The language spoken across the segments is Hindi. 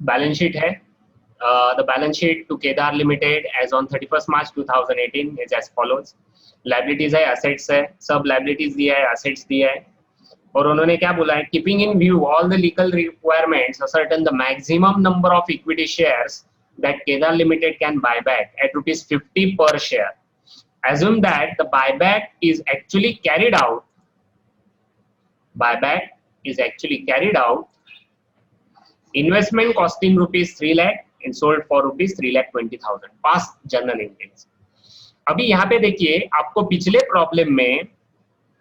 बैलेंस शीट है। The balance sheet to Kedar limited as on 31 March 2018 is as follows. Liabilities है, एसेट्स है, सब लाइबिलिटीज दिया है, एसेट्स दिया है। और उन्होंने क्या बोला है, keeping in view all the legal requirements ascertain the maximum number of equity shares that Kedar Limited can buy back at ₹50 per share. Assume that the buyback is actually carried out. Buyback is actually carried out. Investment costing ₹3 lakh and sold for ₹3,20,000. Past journal entries. अभी यहाँ पे देखिए, आपको पिछले प्रॉब्लम में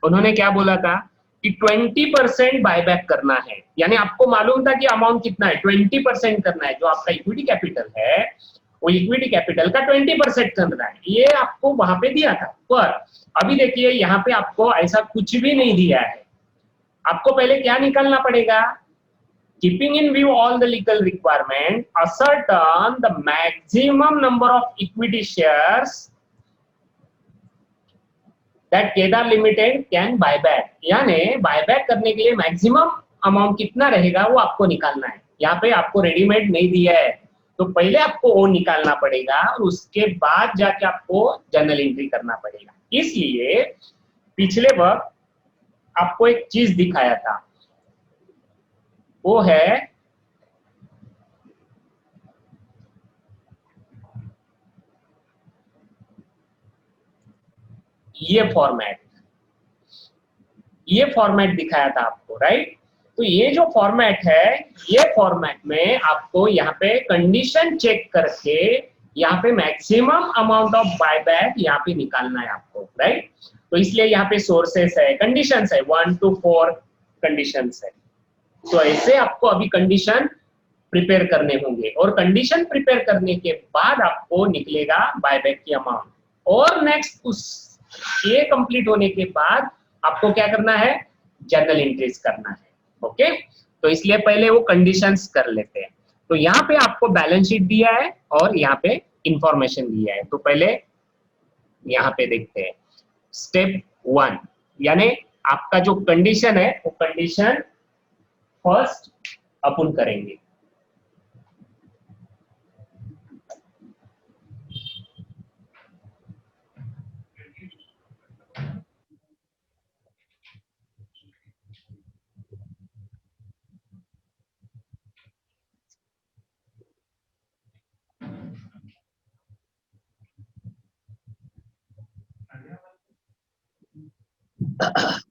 उन्होंने क्या बोला था कि 20% बायबैक करना है, यानी आपको मालूम था कि अमाउंट कितना है, 20% करना है। जो आपका इक्विटी कैपिटल है वो इक्विटी कैपिटल का 20% करना है, ये आपको वहां पे दिया था। पर अभी देखिए यहाँ पे आपको ऐसा कुछ भी नहीं दिया है। आपको पहले क्या निकालना पड़ेगा, keeping in view all the legal requirement ascertain the maximum number of equity shares that Kedar Limited can buy back, यानी बायबैक करने के लिए मैक्सिमम अमाउंट कितना रहेगा वो आपको निकालना है। यहाँ पे आपको रेडीमेड नहीं दिया है, तो पहले आपको वो निकालना पड़ेगा और उसके बाद जाके आपको जर्नल एंट्री करना पड़ेगा। इसलिए पिछले वक्त आपको एक चीज दिखाया था, वो है ये फॉर्मेट दिखाया था आपको, राइट। तो ये जो फॉर्मेट है, ये फॉर्मेट में आपको यहाँ पे कंडीशन चेक करके यहाँ पे मैक्सिमम अमाउंट ऑफ बायबैक यहाँ पे निकालना है आपको, राइट। तो इसलिए यहाँ पे सोर्सेस है, कंडीशंस है, 1 to 4 कंडीशंस है। तो ऐसे आपको अभी कंडीशन प्रिपेयर करने होंगे और कंडीशन प्रिपेयर करने के बाद आपको निकलेगा बायबैक की अमाउंट। और नेक्स्ट उस ये कंप्लीट होने के बाद आपको क्या करना है, जर्नल एंट्रीज करना है। ओके, तो इसलिए पहले वो कंडीशंस कर लेते हैं। तो यहाँ पे आपको बैलेंस शीट दिया है और यहाँ पे इंफॉर्मेशन दिया है। तो पहले यहाँ पे देखते हैं स्टेप 1, यानी आपका जो कंडीशन है वो कंडीशन फर्स्ट अपन करेंगे।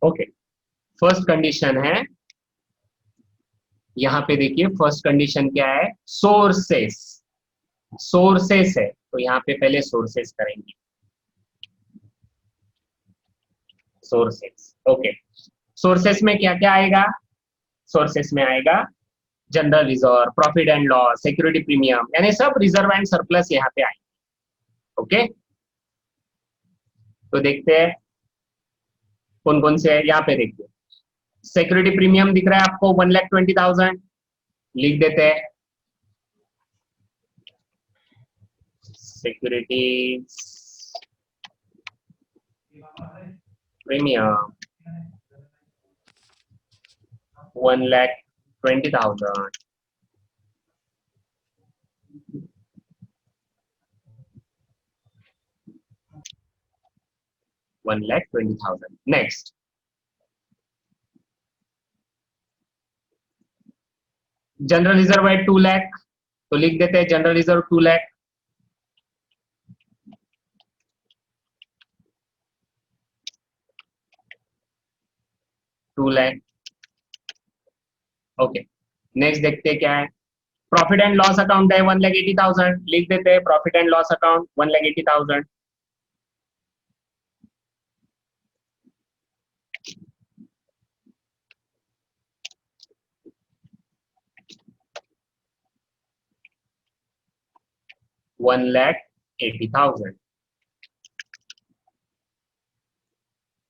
ओके, फर्स्ट कंडीशन है, यहाँ पे देखिए फर्स्ट कंडीशन क्या है, सोर्सेस है। तो यहाँ पे पहले सोर्सेस करेंगे, सोर्सेस। ओके, सोर्सेस में क्या क्या आएगा, सोर्सेस में आएगा general reserve, profit and loss, security premium, यानी सब रिजर्व एंड सरप्लस यहाँ पे आएंगे। ओके, तो देखते हैं कौन कौन से है। यहाँ पे देखिए सिक्योरिटी प्रीमियम दिख रहा है आपको 1,20,000, लिख देते हैं security premium 1,20,000। Next general reserve है 2 लाख, तो लिख देते हैं general reserve 2 lakh. Okay, next देखते हैं क्या है, प्रॉफिट एंड लॉस अकाउंट है 1,80,000, लिख देते हैं profit and loss account 1,80,000। $1,80,000।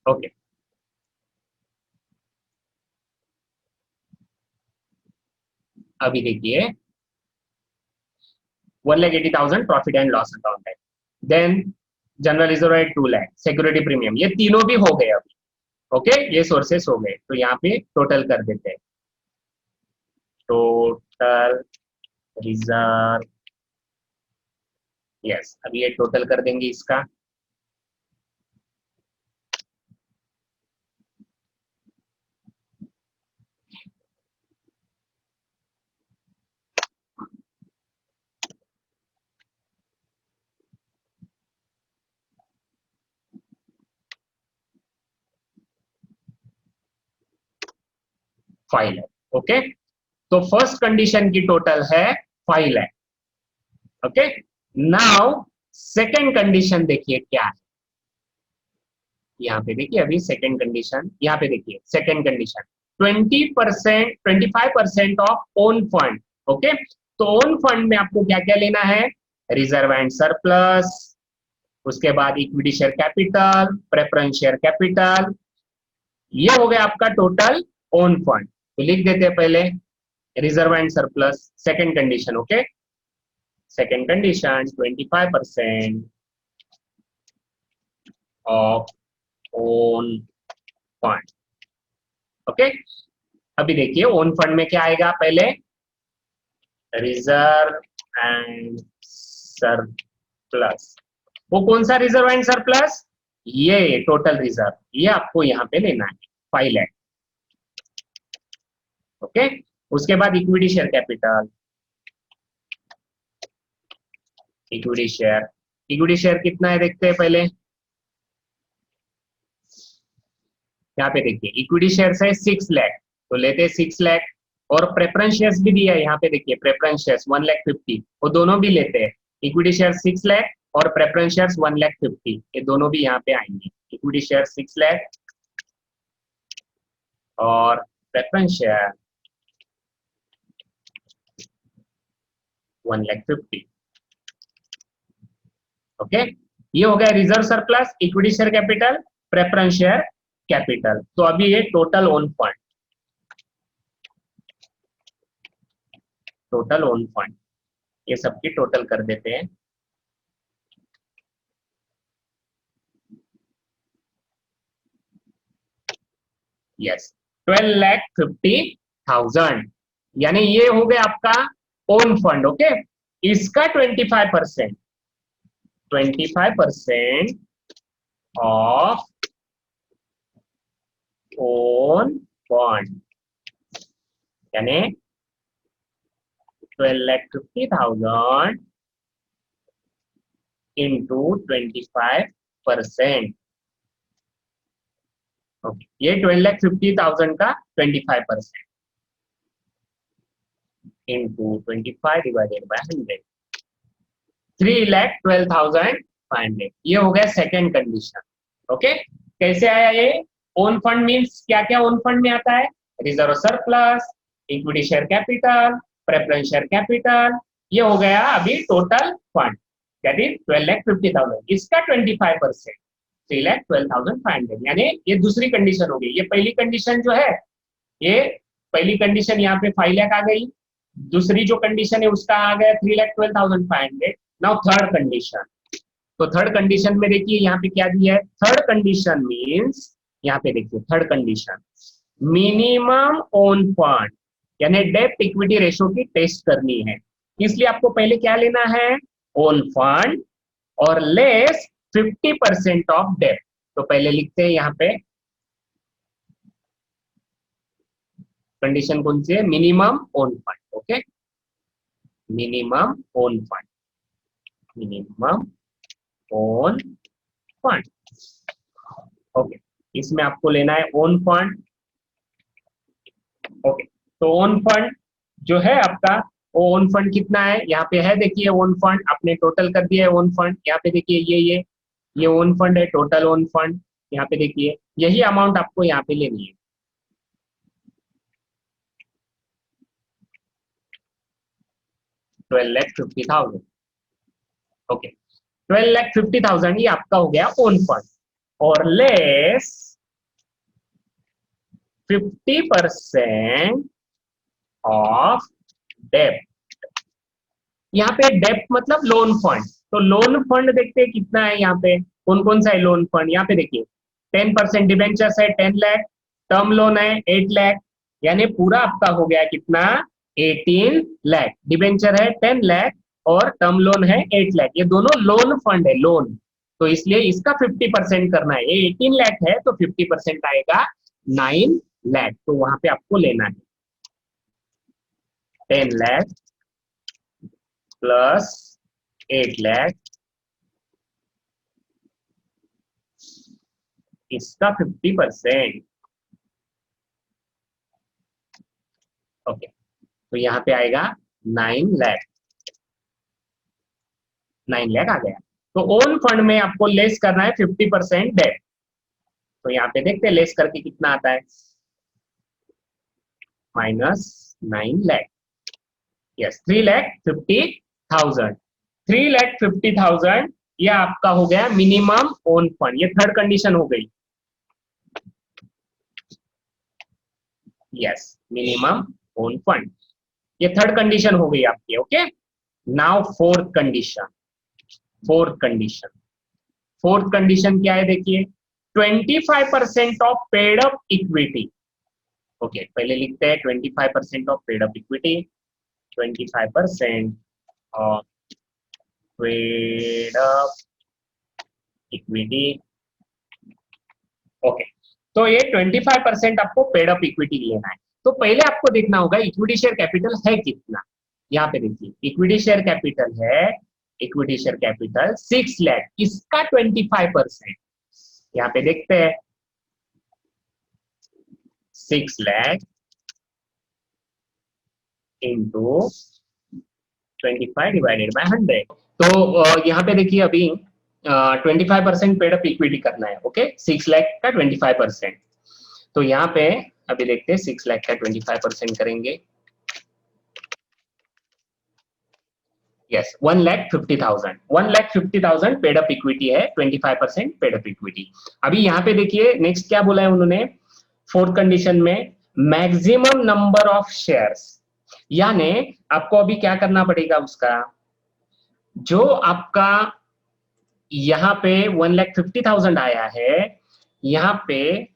Okay, अभी देखिए 1,80,000 प्रॉफिट एंड लॉस अकाउंट है, देन जनरल रिजर्व है 2 लाख, सिक्योरिटी प्रीमियम, ये तीनों भी हो गए अभी। ओके, ये सोर्सेस हो गए। तो यहाँ पे टोटल कर देते हैं, टोटल रिजर्व, यस। अभी ये टोटल कर देंगे इसका, फाइल है। ओके, तो फर्स्ट कंडीशन की टोटल है 5 lakh. Okay, now second condition देखिए क्या है। यहाँ पे देखिए, अभी सेकेंड कंडीशन, यहाँ पे देखिए second condition 20%, 25% of own fund. Okay, तो ओन फंड में आपको क्या क्या लेना है? रिजर्व एंड सरप्लस, उसके बाद equity share capital, preference share capital, ये हो गया आपका टोटल ओन फंड। तो लिख देते हैं पहले reserve and surplus, second condition. Okay, second condition 25% of own fund. Okay, अभी देखिए ओन फंड में क्या आएगा, पहले रिजर्व एंड सरप्लस। वो कौन सा रिजर्व एंड सरप्लस? ये टोटल रिजर्व, ये आपको यहाँ पे लेना है 5 लाख। ओके, उसके बाद equity share capital, equity share कितना है देखते हैं पहले। यहाँ पे देखिए इक्विटी शेयर है 6 लाख, तो लेते हैं 6 लाख। और प्रेफरेंस शेयर्स भी दिया है यहाँ पे देखिए, प्रेफरेंस शेयर्स 1,50,000, वो दोनों भी लेते हैं। इक्विटी शेयर 6 लाख और प्रेफरेंस शेयर्स 1,50,000, ये दोनों भी यहाँ पे आएंगे। इक्विटी शेयर 6 लाख और प्रेफरेंस शेयर 1,50,000। ओके, ये हो गया reserve surplus, equity share capital, preference share capital. तो अभी ये total own fund, total own fund, ये सबकी टोटल कर देते हैं। यस, 12,50,000, यानी ये हो गया आपका ओन फंड। ओके, इसका 25%, 25% ऑफ ओन फंड, यानी 12,50,000 इंटू 25%। ओके, ये 12,50,000 का 25% इंटू 25 डिवाइडेड बाय 100, 3,12,500। ये हो गया सेकेंड कंडीशन। ओके, कैसे आया ये? ओन फंड मीन्स क्या क्या ओन फंड में आता है? Reserve surplus, equity share capital, preference share capital, ये हो गया अभी टोटल फंड, दैट इज 12,50,000। इसका 25%, 3,12,500, यानी ये दूसरी कंडीशन हो गई। ये पहली कंडीशन जो है, ये पहली कंडीशन यहाँ पे 5 लाख आ गई, दूसरी जो कंडीशन है उसका आ गया 3,12,500। नाउ थर्ड कंडीशन, तो थर्ड कंडीशन में देखिए यहाँ पे क्या दिया है। थर्ड कंडीशन मींस, यहाँ पे देखिए third condition minimum own fund, यानी डेब्ट इक्विटी रेशो की टेस्ट करनी है। इसलिए आपको पहले क्या लेना है? ओन फंड और लेस 50% ऑफ डेब्ट। तो पहले लिखते हैं यहाँ पे कंडीशन कौन सी है? Minimum own fund. Okay, minimum own fund, minimum own fund. Okay, इसमें आपको लेना है ओन फंड। ओके, तो ओन फंड जो है आपका, वो ओन फंड कितना है? यहाँ पे है देखिए ओन फंड, आपने टोटल कर दिया है ओन फंड। यहाँ पे देखिए ये ओन फंड है, टोटल ओन फंड। यहाँ पे देखिए यही अमाउंट आपको यहाँ पे लेनी है। $12,50,000। ओके, 12,50,000 ये आपका हो गया ओन फंड, और लेस 50% ऑफ डेब्ट। यहाँ पे डेब्ट मतलब लोन फंड, तो लोन फंड देखते हैं कितना है यहाँ पे, कौन कौन सा है लोन फंड। यहाँ पे देखिए 10% डिबेंचर्स है 10 लाख, टर्म लोन है 8 लाख, यानी पूरा आपका हो गया कितना? 18 लाख, डिबेंचर है 10 लाख और टर्म लोन है 8 लाख। ये दोनों लोन फंड है, लोन, तो इसलिए इसका 50% करना है। ये 18 लाख है तो 50% आएगा 9 लाख, तो वहां पे आपको लेना है 10 लाख प्लस 8 लाख, इसका 50%। ओके, तो यहाँ पे आएगा 9 लाख, 9 लाख आ गया। तो ओन फंड में आपको लेस करना है 50% डेट। तो यहाँ पे देखते हैं लेस करके कितना आता है, -9 लाख, यस 3,50,000। 3,50,000 ये आपका हो गया मिनिमम ओन फंड, ये थर्ड कंडीशन हो गई, यस मिनिमम ओन फंड, ये थर्ड कंडीशन हो गई आपकी। Okay, now fourth condition. Fourth condition क्या है देखिए, 25% of paid up equity. Okay, पहले लिखते हैं 25% of paid up equity, 25% of paid up equity. Okay, तो ये 25% आपको पेड अप इक्विटी लेना है। तो पहले आपको देखना होगा इक्विटी शेयर कैपिटल है कितना। यहाँ पे देखिए इक्विटी शेयर कैपिटल है, इक्विटी शेयर कैपिटल 6 लाख, इसका 25%। यहाँ पे देखते हैं 6 लाख इंटू 25 डिवाइडेड बाय 100। तो यहाँ पे देखिए अभी 25% पेड अप इक्विटी करना है। ओके, 6 लाख का 25%। तो यहाँ पे अभी देखते हैं 6 लाख का 25% करेंगे, यस 1,50,000। 1,50,000 पेड अप इक्विटी है, 25% पेड अप इक्विटी। अभी यहाँ पे देखिए नेक्स्ट क्या बोला है उन्होंने फोर्थ कंडीशन में, मैक्सिमम नंबर ऑफ शेयर्स, यानी आपको अभी क्या करना पड़ेगा, उसका जो आपका यहाँ पे 1,50,000 आया है, यहाँ पे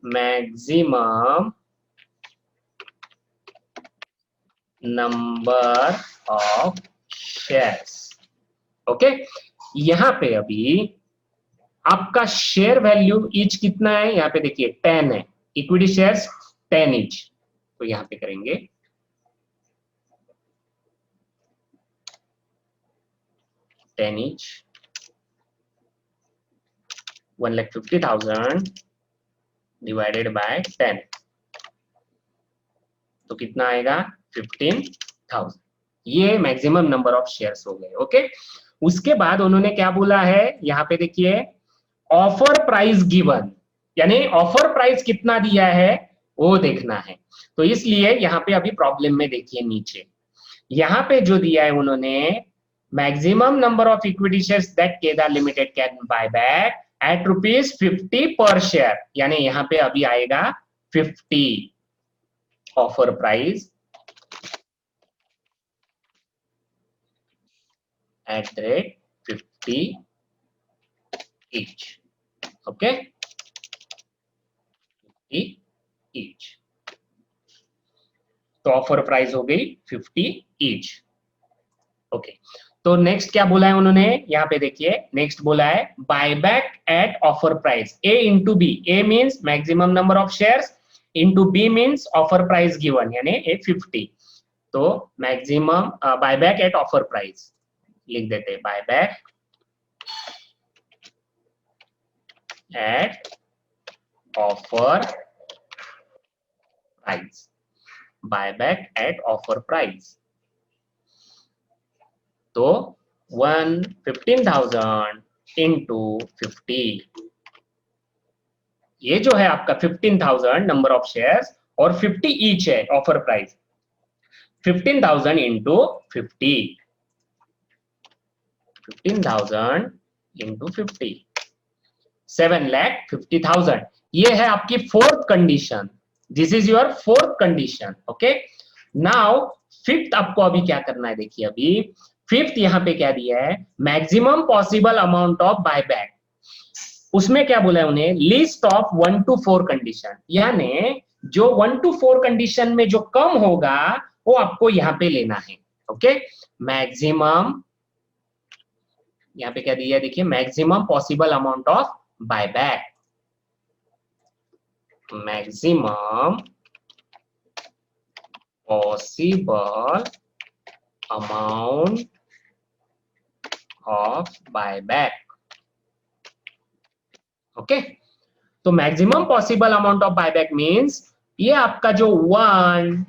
maximum number of shares. Okay, यहाँ पे अभी आपका शेयर वैल्यू ईच कितना है, यहाँ पे देखिए 10 है, इक्विटी शेयर्स 10 ईच, तो यहाँ पे करेंगे 10 ईच, 1,50,000 डिवाइडेड बाय 10, तो कितना आएगा 15,000। ये मैक्सिमम नंबर ऑफ शेयर्स हो गए। ओके, उसके बाद उन्होंने क्या बोला है, यहाँ पे देखिए ऑफर प्राइस गिवन, यानी ऑफर प्राइस कितना दिया है वो देखना है। तो इसलिए यहाँ पे अभी प्रॉब्लम में देखिए नीचे, यहाँ पे जो दिया है उन्होंने, maximum number of equity shares that Kedar limited can buy back at ₹50 पर शेयर, यानी यहाँ पे अभी आएगा 50 offer price at the rate 50 each. Okay, 50 each, तो ऑफर प्राइस हो गई 50 each। ओके, तो नेक्स्ट क्या बोला है उन्होंने, यहाँ पे देखिए नेक्स्ट बोला है buyback at offer price A into B. A means maximum number of shares, into B means offer price given, यानी A 50। तो maximum buyback at offer price लिख देते हैं, buyback at offer price, buyback at offer price. तो 15,000 इंटू 50, ये जो है आपका 15,000 नंबर ऑफ शेयर्स और 50 ईच है ऑफर प्राइस, 15,000 इंटू 50, 15,000 इंटू 50, 7,50,000। ये है आपकी fourth condition, this is your fourth condition. Okay, now fifth आपको अभी क्या करना है, देखिए अभी फिफ्थ यहाँ पे क्या दिया है, maximum possible amount of buyback. उसमें क्या बोला है उन्हें, लिस्ट ऑफ 1 to 4 कंडीशन, यानी जो 1 to 4 कंडीशन में जो कम होगा वो आपको यहाँ पे लेना है। ओके, मैक्सिमम, यहाँ पे क्या दिया है देखिए, maximum possible amount of buyback, maximum possible amount of buyback. Okay, तो maximum possible amount of buyback means ये आपका जो 1,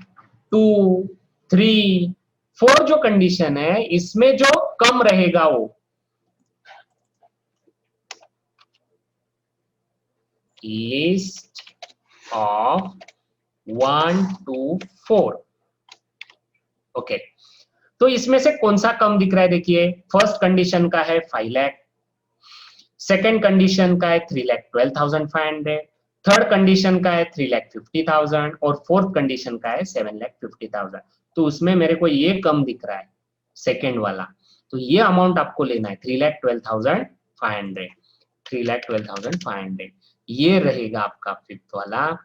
2, 3, 4 जो कंडीशन है, इसमें जो कम रहेगा वो लिस्ट ऑफ 1 to 4। ओके, तो इसमें से कौन सा कम दिख रहा है देखिए, फर्स्ट कंडीशन का है 5 लाख, सेकेंड कंडीशन का है 3,12,500, थर्ड कंडीशन का है 3,50,000 और फोर्थ कंडीशन का है 7,50,000। तो उसमें मेरे को ये कम दिख रहा है सेकेंड वाला, तो ये अमाउंट आपको लेना है 3,12,500, 3,12,500 ये रहेगा आपका फिफ्थ वाला,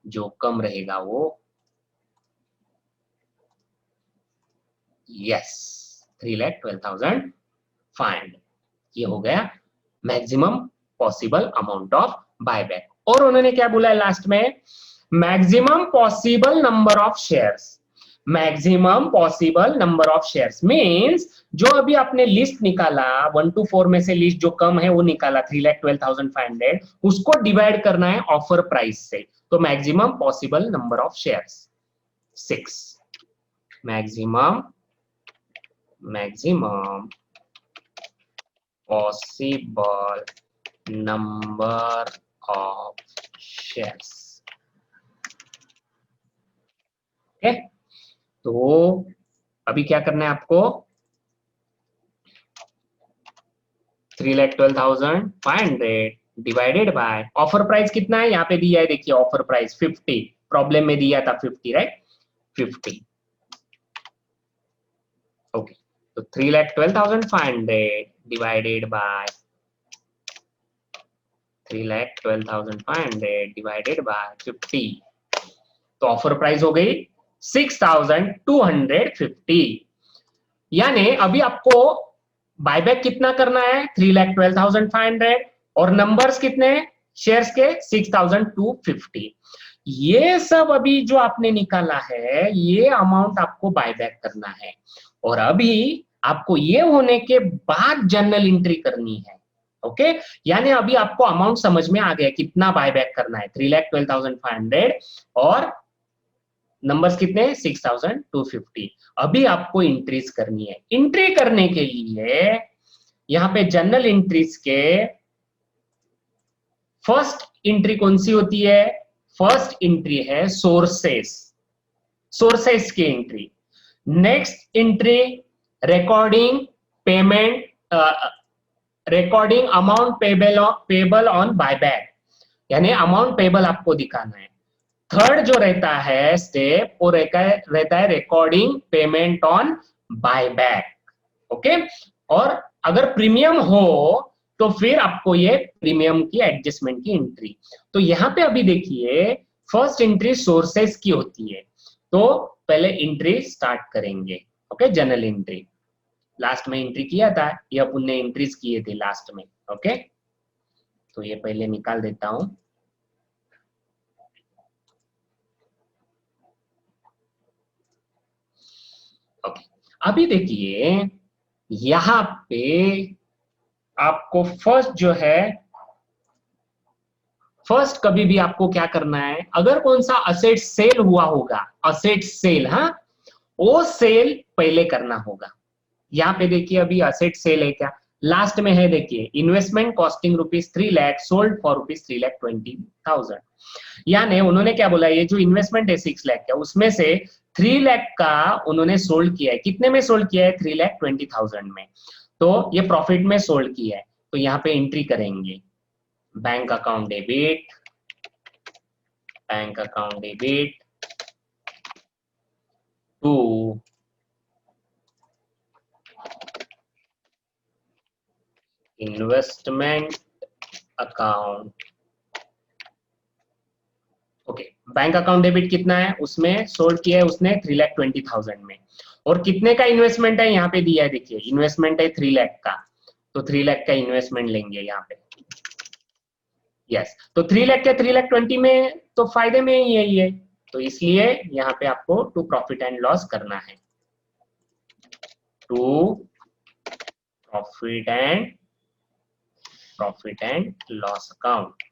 जो कम रहेगा वो, यस 3,12,500, ये हो गया maximum possible amount of buyback. और उन्होंने क्या बोला है लास्ट में, maximum possible number of shares, maximum possible number of shares means जो अभी आपने लिस्ट निकाला 1 to 4 में से लिस्ट जो कम है वो निकाला 3,12,500, उसको डिवाइड करना है ऑफर प्राइस से, तो maximum possible number of shares 6, maximum possible number of shares। Okay, तो अभी क्या करना है आपको, 3,12,500 डिवाइडेड बाय ऑफर प्राइस कितना है, यहाँ पे दिया है देखिए ऑफर प्राइस 50, प्रॉब्लम में दिया था 50 राइट, 50। ओके, तो 3,12,500 डिवाइडेड बाय 3,12,500 डिवाइडेड बाय 50, तो ऑफर प्राइस हो गई 6,250। यानी अभी आपको बायबैक कितना करना है 3,12,500 और नंबर्स कितने शेयर्स के 6,250। ये सब अभी जो आपने निकाला है ये अमाउंट आपको बायबैक करना है, और अभी आपको ये होने के बाद जर्नल एंट्री करनी है। ओके, यानी अभी आपको अमाउंट समझ में आ गया कितना बायबैक करना है 3,12,500 और नंबर्स कितने 6,250। अभी आपको इंट्रीज करनी है, एंट्री करने के लिए यहाँ पे जर्नल एंट्रीज के फर्स्ट एंट्री कौन सी होती है, फर्स्ट एंट्री है सोर्सेस, सोर्सेस की entry. Next entry recording payment, recording amount payable on buyback, यानी अमाउंट पेबल आपको दिखाना है। थर्ड जो रहता है स्टेप वो रहता है recording payment on buyback. Okay, और अगर प्रीमियम हो तो फिर आपको ये प्रीमियम की एडजस्टमेंट की एंट्री। तो यहाँ पे अभी देखिए फर्स्ट एंट्री सोर्सेस की होती है, तो पहले एंट्री स्टार्ट करेंगे। ओके, जर्नल एंट्री लास्ट में एंट्री किया था, ये अपन ने एंट्रीज किए थे लास्ट में। ओके, तो ये पहले निकाल देता हूं। ओके, अभी देखिए यहां पे आपको फर्स्ट जो है, फर्स्ट कभी भी आपको क्या करना है, अगर कौन सा असेट सेल हुआ होगा, असेट सेल, हाँ वो सेल पहले करना होगा। यहाँ पे देखिए अभी असेट सेल है क्या, लास्ट में है देखिए investment costing ₹3 lakh sold for ₹3,20,000। यानी उन्होंने क्या बोला, ये जो इन्वेस्टमेंट है 6 लाख का, उसमें से 3 लाख का उन्होंने सोल्ड किया है, कितने में सोल्ड किया है 3,20,000 में, तो ये प्रॉफिट में सोल्ड किया है। तो यहाँ पे एंट्री करेंगे bank account debit, bank account debit to investment account. Okay, bank account debit कितना है, उसमें सोल्ड किया है उसने 3,20,000 में, और कितने का इन्वेस्टमेंट है यहाँ पे दिया है, देखिए इन्वेस्टमेंट है 3 लाख का, तो 3 लाख का इन्वेस्टमेंट लेंगे यहाँ पे। यस, तो 3 लाख के 3,20,000 में तो फायदे में ही यही है, तो इसलिए यहाँ पे आपको टू प्रॉफिट एंड लॉस करना है, to profit and loss account,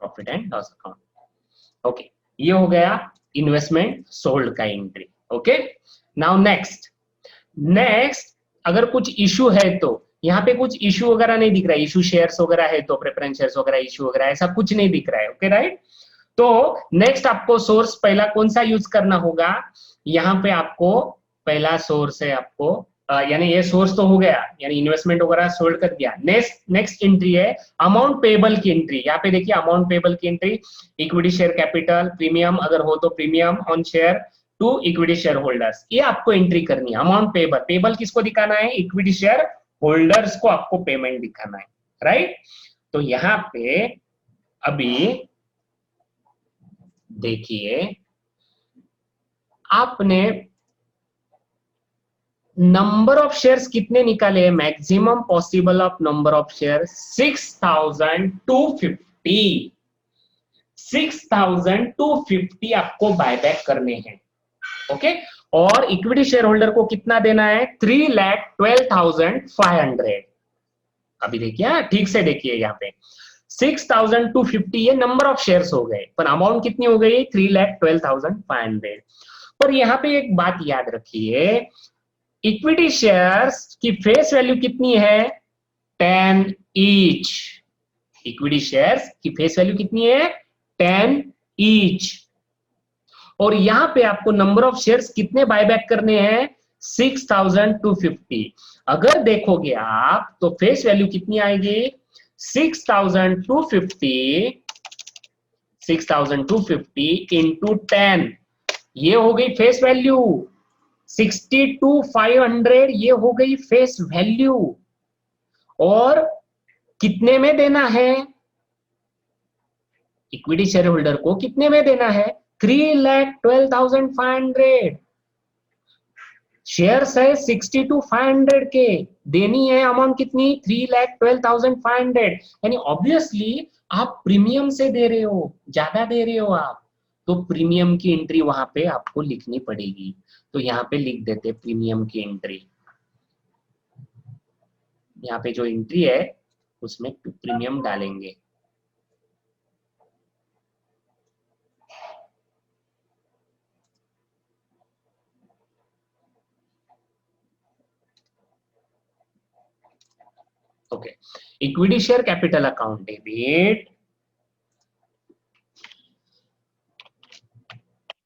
profit and loss account. Okay, ये हो गया इन्वेस्टमेंट सोल्ड का एंट्री। ओके, नाउ नेक्स्ट अगर कुछ इशू है तो यहाँ पे कुछ इशू वगैरह नहीं दिख रहा है, इशू शेयर्स वगैरह है तो प्रेफरेंस शेयर्स वगैरह इशू वगैरह ऐसा कुछ नहीं दिख रहा है। ओके राइट, तो नेक्स्ट आपको सोर्स पहला कौन सा यूज करना होगा, यहाँ पे आपको पहला सोर्स है आपको यानी ये सोर्स तो हो गया, यानी इन्वेस्टमेंट वगैरह सोल्ड कर दिया। नेक्स्ट एंट्री है अमाउंट पेबल की एंट्री। यहाँ पे देखिए अमाउंट पेबल की entry, equity share capital, premium अगर हो तो premium on share to equity share holders, ये आपको एंट्री करनी है। अमाउंट पेबल, पेबल किसको दिखाना है, इक्विटी शेयर होल्डर्स को आपको पेमेंट दिखाना है, राइट। तो यहाँ पे अभी देखिए आपने नंबर ऑफ शेयर्स कितने निकाले हैं, maximum possible of number of share 6,250, 6,250 आपको बायबैक करने हैं। ओके, और इक्विटी शेयर होल्डर को कितना देना है, 3,12,500। अभी देखिए ठीक से देखिए यहाँ पे 6,250 ये नंबर ऑफ शेयर्स हो गए, पर अमाउंट कितनी हो गई 3,12,500। पर यहाँ पे एक बात याद रखिए, इक्विटी शेयर्स की फेस वैल्यू कितनी है 10 ईच, इक्विटी शेयर्स की फेस वैल्यू कितनी है 10 ईच, और यहां पे आपको नंबर ऑफ शेयर्स कितने बायबैक करने हैं 6,250। अगर देखोगे आप तो फेस वैल्यू कितनी आएगी 6,250 इंटू 10, ये हो गई फेस वैल्यू 62,500, ये हो गई फेस वैल्यू। और कितने में देना है इक्विटी शेयर होल्डर को, कितने में देना है 3,12,500। शेयर्स है 62,500 के, देनी है अमाउंट कितनी 3,12,500, यानी ऑब्वियसली आप प्रीमियम से दे रहे हो, ज्यादा दे रहे हो आप, तो प्रीमियम की एंट्री वहां पे आपको लिखनी पड़ेगी। तो यहाँ पे लिख देते प्रीमियम की एंट्री, यहाँ पे जो एंट्री है उसमें प्रीमियम डालेंगे। Okay, equity share capital account debit,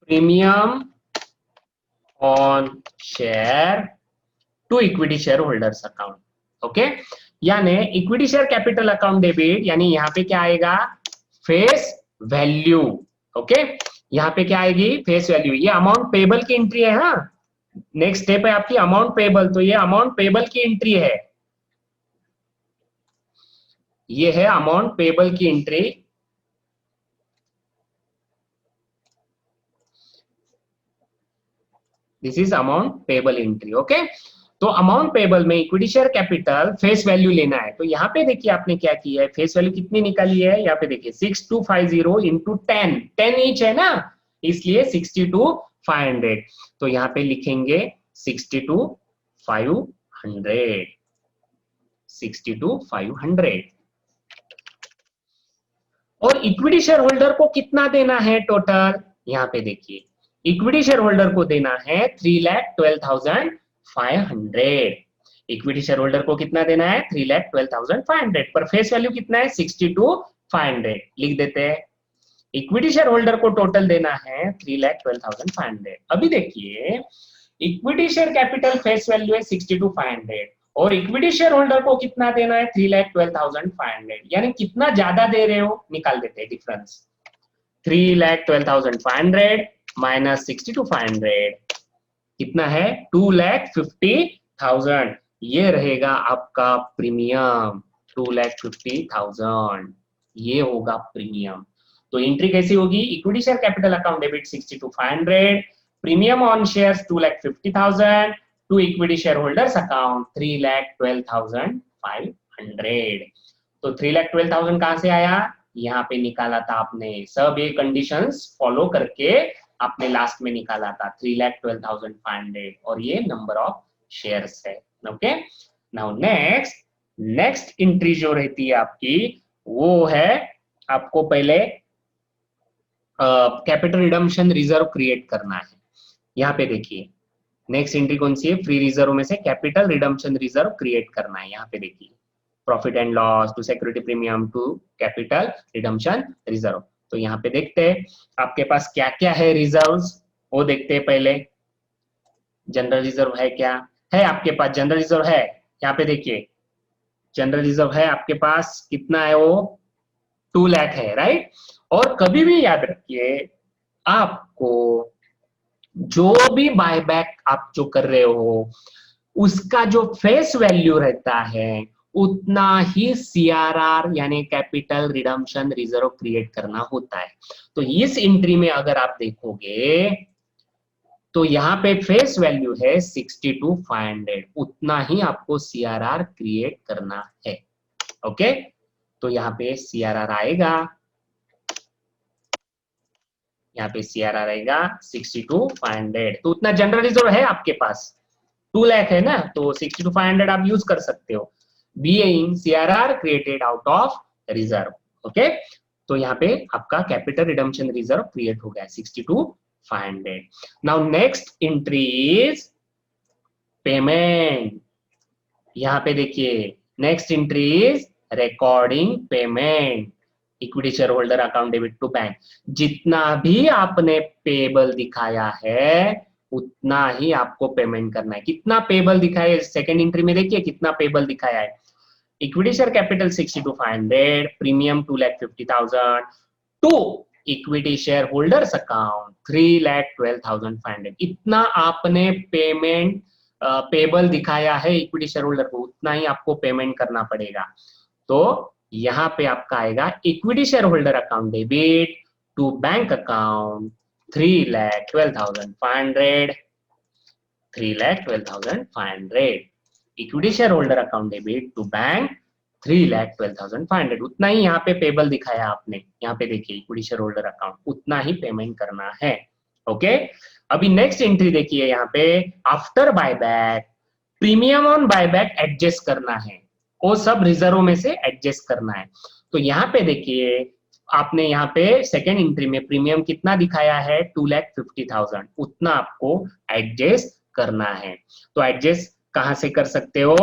premium on share to equity share holders account. Okay, यानी equity share capital account debit, यानी यहाँ पे क्या आएगा फेस वैल्यू। ओके, यहाँ पे क्या आएगी फेस वैल्यू, ये अमाउंट पेबल की एंट्री है। हाँ, नेक्स्ट स्टेप है आपकी अमाउंट पेबल, तो ये अमाउंट पेबल की एंट्री है, ये है अमाउंट पेबल की entry. This is amount payable entry. Okay, तो अमाउंट पेबल में equity share capital face value लेना है, तो यहाँ पे देखिए आपने क्या किया है, फेस वैल्यू कितनी निकाली है, यहाँ पे देखिए 6,250 इंटू 10 ईच है ना, इसलिए 62,500, तो यहाँ पे लिखेंगे 62,500, 62,500। और इक्विटी शेयर होल्डर को कितना देना है टोटल, यहाँ पे देखिए इक्विटी शेयर होल्डर को देना है 3,12,500, इक्विटी शेयर होल्डर को कितना देना है 3,12,500, पर फेस वैल्यू कितना है 62,500, लिख देते हैं इक्विटी शेयर होल्डर को टोटल देना है 3,12,500। अभी देखिए equity share capital face value है 62,500 और इक्विटी शेयर होल्डर को कितना देना है 3,12,500, यानी कितना ज्यादा दे रहे हो निकाल देते हैं डिफरेंस, 3,12,500 माइनस 62,500 कितना है 2,50,000, ये रहेगा आपका प्रीमियम। 2,50,000, ये होगा प्रीमियम। तो एंट्री कैसी होगी? Equity share capital account debit 62,500, premium on shares 2,50,000 to equity share holders account 3,12,500। तो 3,12,000 कहां से आया? यहाँ पे निकाला था आपने, सब ये कंडीशंस फॉलो करके आपने लास्ट में निकाला था 3,12,500, और ये नंबर ऑफ शेयर्स है। ओके, नाउ नेक्स्ट एंट्री जो रहती है आपकी, वो है आपको पहले कैपिटल रिडम्पशन रिजर्व क्रिएट करना है। यहाँ पे देखिए नेक्स्ट एंट्री कौन सी है? फ्री रिजर्व में से कैपिटल रिडम्पशन रिजर्व क्रिएट करना है। यहाँ पे देखिए profit and loss to security premium to capital redemption reserve. तो यहाँ पे देखते हैं आपके पास क्या क्या है रिजर्व्स, वो देखते हैं पहले। जनरल रिजर्व है क्या? है आपके पास जनरल रिजर्व है। यहाँ पे देखिए जनरल रिजर्व है आपके पास, कितना है वो? 2 लाख है, राइट। और कभी भी याद रखिए, आपको जो भी बायबैक आप जो कर रहे हो उसका जो फेस वैल्यू रहता है उतना ही सीआरआर यानी कैपिटल रिडम्पशन रिजर्व क्रिएट करना होता है। तो इस एंट्री में अगर आप देखोगे तो यहाँ पे फेस वैल्यू है 62,500, उतना ही आपको सीआरआर क्रिएट करना है। ओके, तो यहाँ पे सीआरआर आएगा, यहाँ पे सीआरआर आएगा 62,500। तो उतना जनरल रिजर्व है आपके पास, 2 लाख है ना, तो 62,500 आप यूज कर सकते हो। Being CRR created out of reserve. Okay, तो यहाँ पे आपका कैपिटल रिडम्पशन रिजर्व क्रिएट हो गया 62,500। Now next entry is payment. यहाँ पे देखिए next entry is recording payment, equity share holder account debit to bank. जितना भी आपने पेबल दिखाया है उतना ही आपको पेमेंट करना है। कितना पेबल दिखाया है सेकेंड एंट्री में? देखिए कितना पेबल दिखाया है। Equity share capital 62,500, premium 2,50,000 to equity share holders account 3,12,500। इतना आपने पेमेंट पेबल दिखाया है इक्विटी शेयर होल्डर को, उतना ही आपको पेमेंट करना पड़ेगा। तो यहाँ पे आपका आएगा equity share holder account debit to bank account 3,12,500, 3,12,500। Equity share holder account debit to bank 3,12,500, उतना ही यहाँ पे पेबल दिखाया आपने। यहाँ पे देखिए इक्विटी शेयर होल्डर अकाउंट, उतना ही पेमेंट करना है। ओके, अभी नेक्स्ट एंट्री देखिए, यहाँ पे after buyback premium on buyback adjust करना है, वो सब रिजर्व में से एडजस्ट करना है। तो यहाँ पे देखिए आपने यहाँ पे सेकेंड एंट्री में प्रीमियम कितना दिखाया है? 2,50,000, उतना आपको एडजस्ट करना है। तो एडजस्ट कहां से कर सकते हो?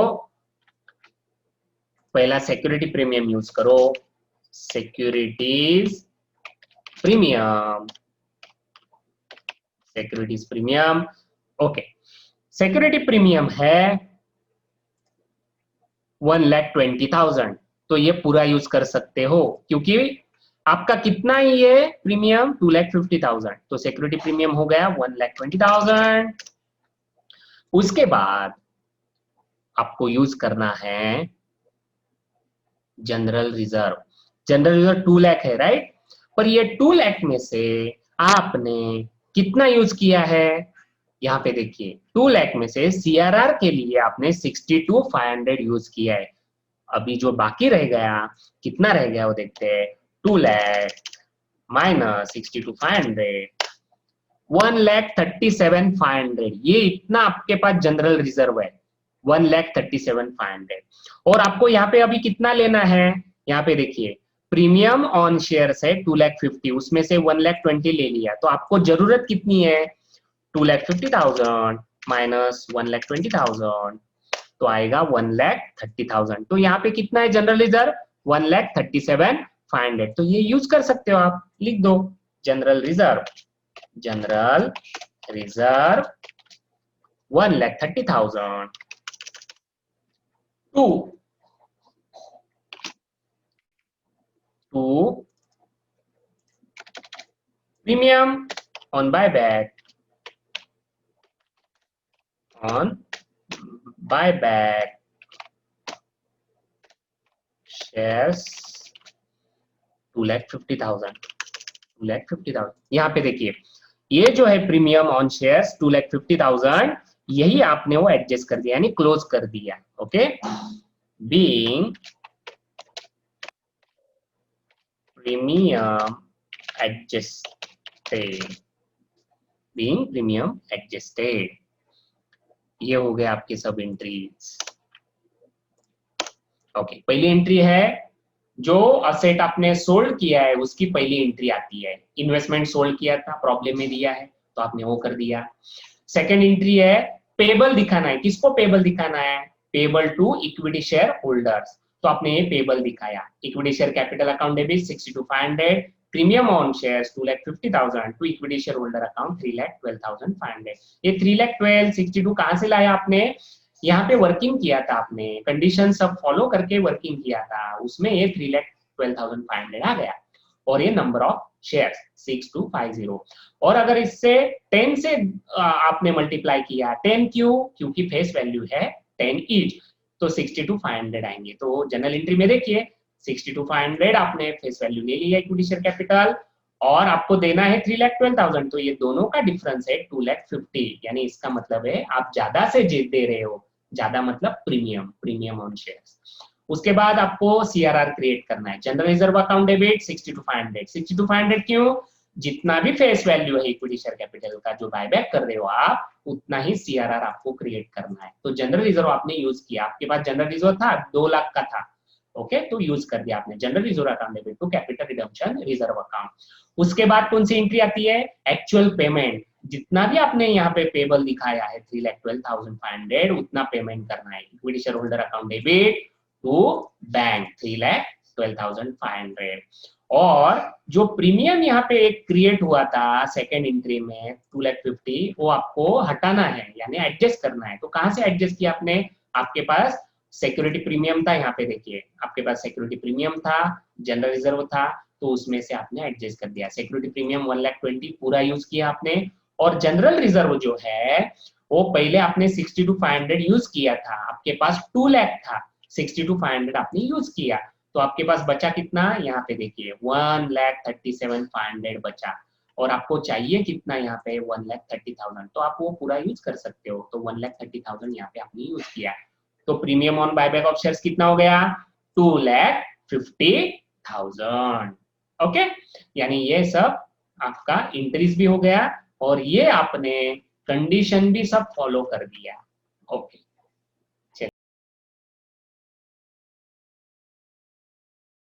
पहला सिक्योरिटी प्रीमियम यूज करो, securities premium, securities premium. Okay, security premium है 1,20,000, तो ये पूरा यूज कर सकते हो क्योंकि आपका कितना ही है प्रीमियम? 2,50,000, तो सिक्योरिटी प्रीमियम हो गया 1,20,000। उसके बाद आपको यूज करना है general reserve. General reserve 2 lakh है, राइट। पर ये 2 लाख में से आपने कितना यूज किया है? यहाँ पे देखिए 2 लाख में से सीआरआर के लिए आपने 62,500 यूज किया है। अभी जो बाकी रह गया, कितना रह गया वो देखते हैं। 2 लाख माइनस 62,500, 1,37,500। ये इतना आपके पास जनरल रिजर्व है, 1,37,500। और आपको यहाँ पे अभी कितना लेना है? यहाँ पे देखिए प्रीमियम ऑन शेयर्स है 2,50,000, उसमें से 1,20,000 ले लिया, तो आपको जरूरत कितनी है? 2,50,000 माइनस 1,20,000, तो आएगा 1,30,000। तो यहाँ पे कितना है जनरल रिजर्व? 1,37,500। तो ये यूज कर सकते हो आप, लिख दो general reserve, general reserve 1,30,000 to premium on buyback, on buyback shares 2,50,000 यहाँ पे देखिए, ये जो है प्रीमियम ऑन शेयर्स 2,50,000, यही आपने वो एडजस्ट कर दिया यानी क्लोज कर दिया। Okay, being premium adjusted, being premium adjusted, ये हो गया आपके सब एंट्रीज। ओके, पहली एंट्री है जो असेट आपने सोल्ड किया है उसकी पहली एंट्री आती है। इन्वेस्टमेंट सोल्ड किया था, प्रॉब्लम में दिया है तो आपने वो कर दिया। सेकंड एंट्री है पेबल दिखाना है। किसको पेबल दिखाना है? Payable to equity share holders, तो आपने ये पेबल दिखाया। Equity share capital account debit 62,500, premium on shares 2,50,000 to equity share holder account 3,12,500। ये 3,12,000 62 कहां से लाया आपने? यहाँ पे वर्किंग किया था आपने, कंडीशन सब फॉलो करके वर्किंग किया था, उसमें ये 3,12,500 आ गया। और ये नंबर ऑफ शेयर्स 6250। और अगर इससे 10 से आपने मल्टीप्लाई किया, 10 क्यों? क्योंकि फेस वैल्यू है 10 ईच, तो 62,500 आएंगे। तो जनरल एंट्री में देखिए 62,500 आपने फेस वैल्यू ले लिया इक्विटी शेयर कैपिटल, और आपको देना है 3,12,000, तो ये दोनों का डिफरेंस है 2,50,000, यानी इसका मतलब है आप ज्यादा से दे रहे हो, ज्यादा मतलब प्रीमियम, प्रीमियम ऑन शेयर्स। उसके बाद आपको सीआरआर क्रिएट करना है। जनरल रिजर्व अकाउंट डेबिट 62,500, 62,500 क्यों? जितना भी फेस वैल्यू है इक्विटी शेयर कैपिटल का जो बायबैक कर रहे हो आप, उतना ही सीआरआर आपको क्रिएट करना है। तो जनरल रिजर्व आपने यूज किया, आपके पास जनरल रिजर्व था 2 लाख का था, ओके, तो यूज कर दिया आपने general reserve account debit to capital redemption reserve account. उसके बाद कौन सी एंट्री आती है? Actual payment. जितना भी आपने यहाँ पे पेबल दिखाया है 3,12,500, उतना पेमेंट करना है। Equity share holder account debit to bank 3,12,500। और जो प्रीमियम यहाँ पे एक क्रिएट हुआ था सेकेंड एंट्री में 2,50,000, वो आपको हटाना है यानी एडजस्ट करना है। तो कहां से एडजस्ट किया आपने? आपके पास सिक्योरिटी प्रीमियम था, यहाँ पे देखिए आपके पास सिक्योरिटी प्रीमियम था, जनरल रिजर्व था, तो उसमें से आपने एडजस्ट कर दिया। सिक्योरिटी प्रीमियम 1,20,000 पूरा यूज किया आपने, और जनरल रिजर्व जो है वो पहले आपने 62,500 यूज किया था, आपके पास 2 लाख था, 62,500 आपने यूज किया, तो आपके पास बचा कितना? यहाँ पे देखिए 1,37,500 बचा, और आपको चाहिए कितना यहाँ पे? 1,30,000, तो आप वो पूरा यूज कर सकते हो। तो 1,30,000 यहाँ पे आपने यूज किया, तो premium on buyback of shares कितना हो गया? 2,50,000। ओके, यानी ये सब आपका इंक्रीज भी हो गया, और ये आपने कंडीशन भी सब फॉलो कर दिया। ओके,